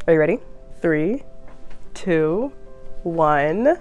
Are you ready? 3, 2, 1.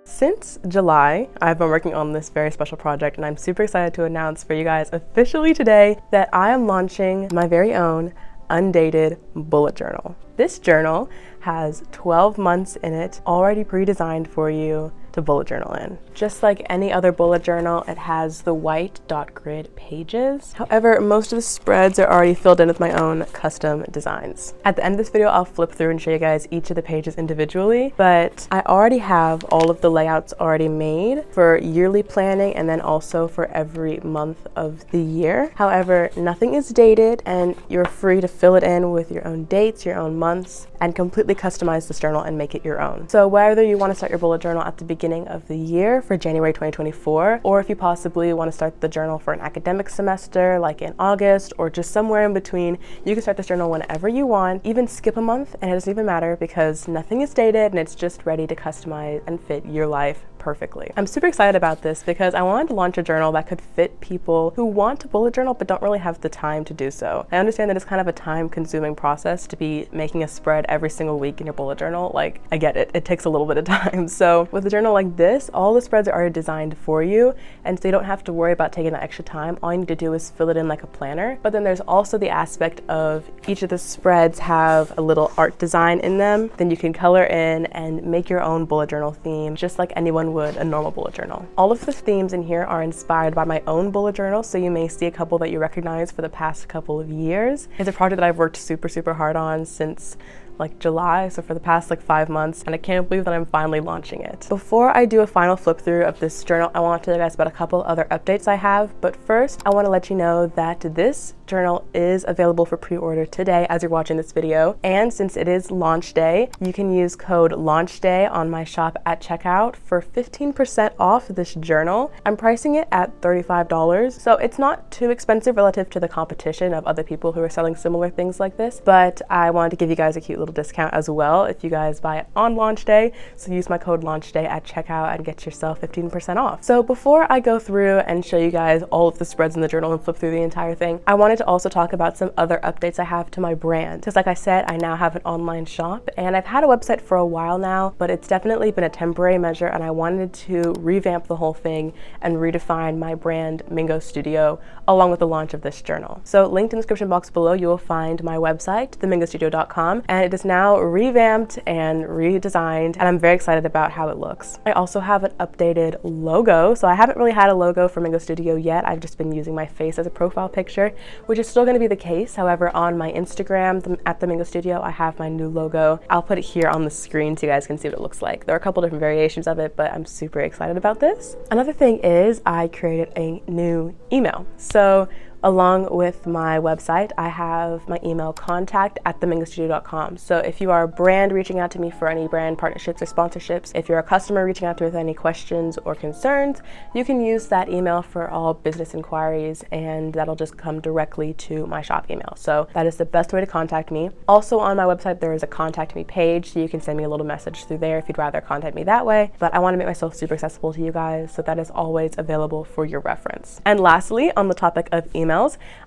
Since July, I've been working on this very special project, and I'm super excited to announce for you guys officially today that I am launching my very own undated bullet journal. This journal has 12 months in it, already pre-designed for you to bullet journal in. Just like any other bullet journal, it has the white dot grid pages. However, most of the spreads are already filled in with my own custom designs. At the end of this video, I'll flip through and show you guys each of the pages individually, but I already have all of the layouts already made for yearly planning and then also for every month of the year. However, nothing is dated and you're free to fill it in with your own dates, your own months, and completely customize this journal and make it your own. So whether you want to start your bullet journal at the beginning of the year for January 2024, or if you possibly want to start the journal for an academic semester like in August or just somewhere in between, you can start this journal whenever you want, even skip a month, and it doesn't even matter because nothing is dated and it's just ready to customize and fit your life perfectly. I'm super excited about this because I wanted to launch a journal that could fit people who want to bullet journal but don't really have the time to do so. I understand that it's kind of a time-consuming process to be making a spread every single week in your bullet journal. Like, I get it, it takes a little bit of time. So with a journal like this, all the spreads are already designed for you, and so you don't have to worry about taking that extra time. All you need to do is fill it in like a planner. But then there's also the aspect of each of the spreads have a little art design in them. Then you can color in and make your own bullet journal theme, just like anyone would a normal bullet journal. All of the themes in here are inspired by my own bullet journal, so you may see a couple that you recognize for the past couple of years. It's a project that I've worked super hard on since like July, so for the past like 5 months, and I can't believe that I'm finally launching it. Before I do a final flip through of this journal, I want to tell you guys about a couple other updates I have, but first I want to let you know that this journal is available for pre-order today as you're watching this video, and since it is launch day, you can use code LAUNCHDAY on my shop at checkout for 15% off this journal. I'm pricing it at $35, so it's not too expensive relative to the competition of other people who are selling similar things like this, but I wanted to give you guys a cute little discount as well if you guys buy it on launch day. So use my code LAUNCHDAY at checkout and get yourself 15% off. So before I go through and show you guys all of the spreads in the journal and flip through the entire thing, I wanted to also talk about some other updates I have to my brand. Because like I said, I now have an online shop and I've had a website for a while now, but it's definitely been a temporary measure, and I wanted to revamp the whole thing and redefine my brand Mingo Studio along with the launch of this journal. So linked in the description box below, you will find my website, themingostudio.com, and it is now revamped and redesigned, and I'm very excited about how it looks. I also have an updated logo. So I haven't really had a logo for Mingo Studio yet. I've just been using my face as a profile picture, which is still going to be the case. However, on my Instagram at the Mingo Studio, I have my new logo. I'll put it here on the screen so you guys can see what it looks like. There are a couple different variations of it, but I'm super excited about this. Another thing is I created a new email. So along with my website, I have my email contact@themingostudio.com. So if you are a brand reaching out to me for any brand partnerships or sponsorships, if you're a customer reaching out to me with any questions or concerns, you can use that email for all business inquiries, and that'll just come directly to my shop email. So that is the best way to contact me. Also on my website, there is a contact me page, so you can send me a little message through there if you'd rather contact me that way. But I want to make myself super accessible to you guys, so that is always available for your reference. And lastly, on the topic of emails,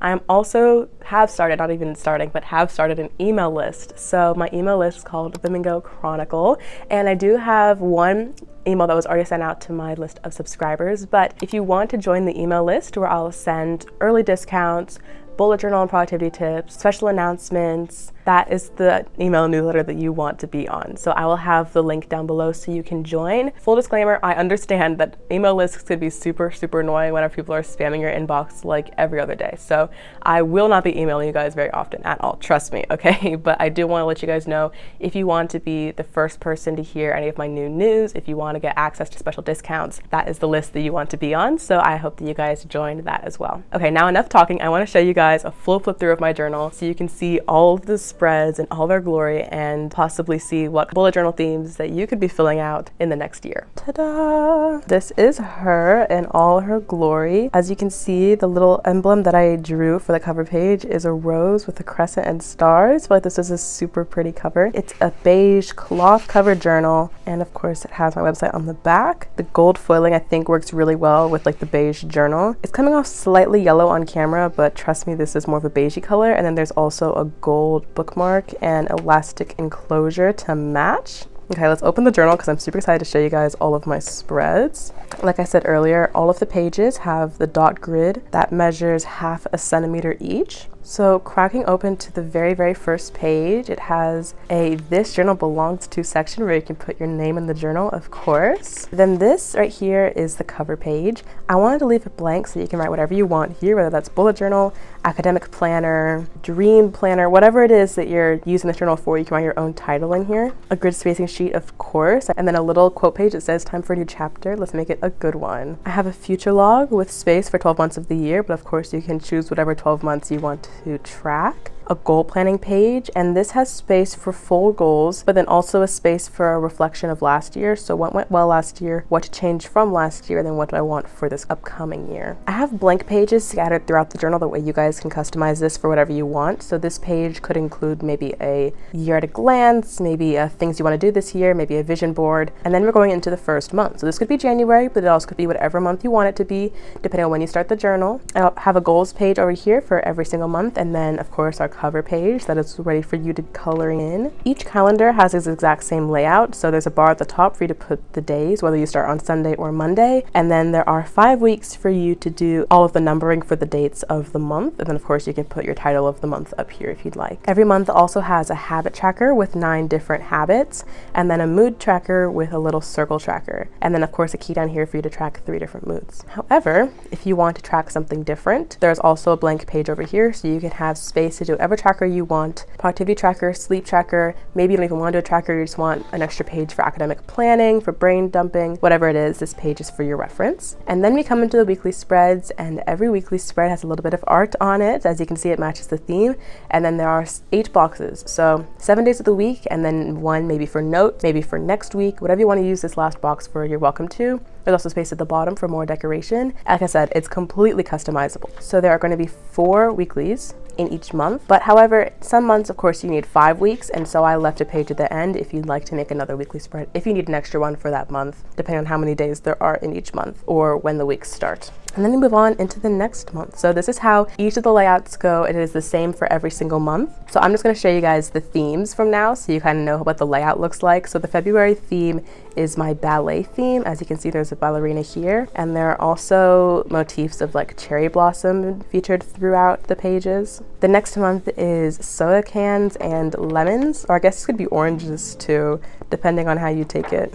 I am also have started an email list. So my email list is called The Mingo Chronicle, and I do have one email that was already sent out to my list of subscribers. But if you want to join the email list where I'll send early discounts, bullet journal and productivity tips, special announcements, that is the email newsletter that you want to be on. So I will have the link down below so you can join. Full disclaimer, I understand that email lists could be super annoying whenever people are spamming your inbox like every other day. So I will not be emailing you guys very often at all, trust me, okay? But I do want to let you guys know, if you want to be the first person to hear any of my new news, if you want to get access to special discounts, that is the list that you want to be on. So I hope that you guys join that as well. Okay, now enough talking. I want to show you guys a full flip through of my journal so you can see all of the spreads in all their glory and possibly see what bullet journal themes that you could be filling out in the next year. Ta-da! This is her in all her glory. As you can see, the little emblem that I drew for the cover page is a rose with a crescent and stars. I feel like this is a super pretty cover. It's a beige cloth covered journal, and of course it has my website on the back. The gold foiling I think works really well with like the beige journal. It's coming off slightly yellow on camera, but trust me, This is more of a beigey color, and then there's also a gold bookmark and elastic enclosure to match. Okay, let's open the journal because I'm super excited to show you guys all of my spreads. Like I said earlier, all of the pages have the dot grid that measures 1/2 centimeter each. So cracking open to the very first page, it has a "This journal belongs to" section where you can put your name in the journal, of course. Then this right here is the cover page. I wanted to leave it blank so you can write whatever you want here, whether that's bullet journal, academic planner, dream planner, whatever it is that you're using this journal for, you can write your own title in here. A grid spacing sheet, of course, and then a little quote page that says "Time for a new chapter." Let's make it a good one. I have a future log with space for 12 months of the year, but of course you can choose whatever 12 months you want to track. A goal planning page, and this has space for full goals, but then also a space for a reflection of last year. So what went well last year, what to change from last year, and then what do I want for this upcoming year. I have blank pages scattered throughout the journal, that way you guys can customize this for whatever you want. So this page could include maybe a year at a glance, maybe things you want to do this year, maybe a vision board, and then we're going into the first month. So this could be January, but it also could be whatever month you want it to be, depending on when you start the journal. I'll have a goals page over here for every single month, and then of course our cover page that is ready for you to color in. Each calendar has its exact same layout, so there's a bar at the top for you to put the days, whether you start on Sunday or Monday, and then there are 5 weeks for you to do all of the numbering for the dates of the month, and then of course you can put your title of the month up here if you'd like. Every month also has a habit tracker with 9 different habits, and then a mood tracker with a little circle tracker, and then of course a key down here for you to track 3 different moods. However, if you want to track something different, there's also a blank page over here, so you can have space to do whatever tracker you want. Productivity tracker, sleep tracker, maybe you don't even want to do a tracker, you just want an extra page for academic planning, for brain dumping, whatever it is, this page is for your reference. And then we come into the weekly spreads, and every weekly spread has a little bit of art on it. As you can see, it matches the theme, and then there are 8 boxes, so 7 days of the week, and then 1 maybe for notes, maybe for next week, whatever you want to use this last box for, you're welcome to. There's also space at the bottom for more decoration. Like I said, it's completely customizable. So there are going to be 4 weeklies in each month, but however, some months of course you need 5 weeks, and so I left a page at the end if you'd like to make another weekly spread, if you need an extra one for that month, depending on how many days there are in each month or when the weeks start. And then we move on into the next month. So this is how each of the layouts go. It is the same for every single month. So I'm just going to show you guys the themes from now so you kind of know what the layout looks like. So the February theme is my ballet theme. As you can see, there's a ballerina here, and there are also motifs of like cherry blossom featured throughout the pages. The next month is soda cans and lemons, or I guess it could be oranges too, depending on how you take it.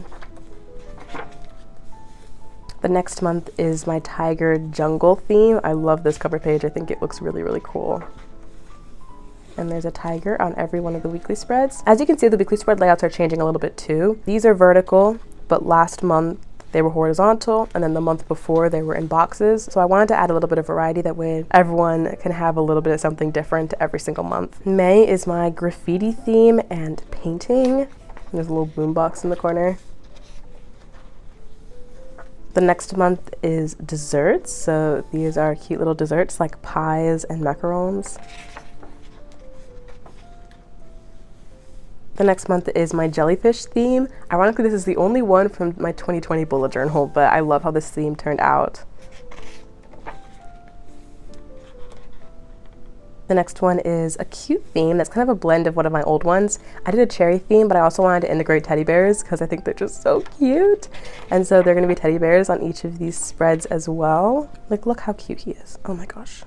The next month is my tiger jungle theme. I love this cover page. I think it looks really cool. And there's a tiger on every one of the weekly spreads. As you can see, the weekly spread layouts are changing a little bit too. These are vertical, but last month they were horizontal, and then the month before they were in boxes. So I wanted to add a little bit of variety, that way everyone can have a little bit of something different every single month. May is my graffiti theme and painting. There's a little boombox in the corner. The next month is desserts. So these are cute little desserts like pies and macarons. The next month is my jellyfish theme. Ironically, this is the only one from my 2020 bullet journal, but I love how this theme turned out. The next one is a cute theme that's kind of a blend of one of my old ones. I did a cherry theme, but I also wanted to integrate teddy bears because I think they're just so cute. And so there are going to be teddy bears on each of these spreads as well. Like, look how cute he is. Oh my gosh.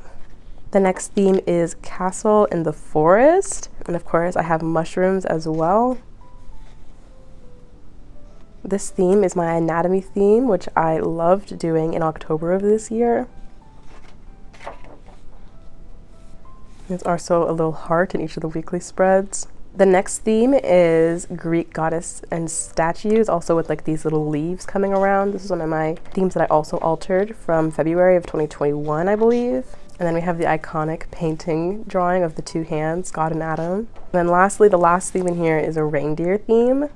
The next theme is castle in the forest. And of course, I have mushrooms as well. This theme is my anatomy theme, which I loved doing in October of this year. There's also a little heart in each of the weekly spreads. The next theme is Greek goddess and statues, also with like these little leaves coming around. This is one of my themes that I also altered from February of 2021, I believe. And then we have the iconic painting drawing of the 2 hands, God and Adam. And then lastly, the last theme in here is a reindeer theme.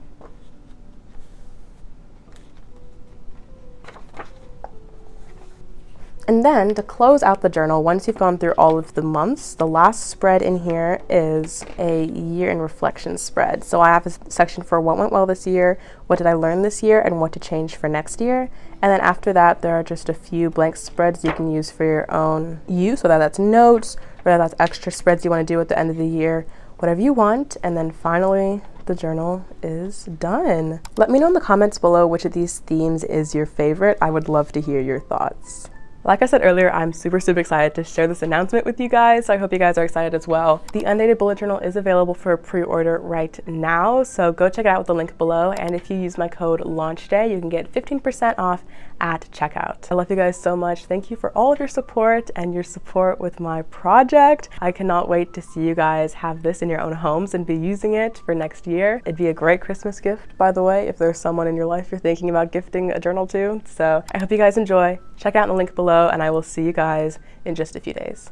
And then to close out the journal, once you've gone through all of the months, the last spread in here is a year in reflection spread. So I have a section for what went well this year, what did I learn this year, and what to change for next year. And then after that, there are just a few blank spreads you can use for your own use, whether that's notes, whether that's extra spreads you want to do at the end of the year, whatever you want. And then finally, the journal is done. Let me know in the comments below which of these themes is your favorite. I would love to hear your thoughts. Like I said earlier, I'm super excited to share this announcement with you guys, so I hope you guys are excited as well. The Undated Bullet Journal is available for pre-order right now, so go check it out with the link below, and if you use my code LAUNCHDAY, you can get 15% off at checkout. I love you guys so much. Thank you for all of your support and your support with my project. I cannot wait to see you guys have this in your own homes and be using it for next year. It'd be a great Christmas gift, by the way, if there's someone in your life you're thinking about gifting a journal to. So I hope you guys enjoy. Check out the link below, and I will see you guys in just a few days.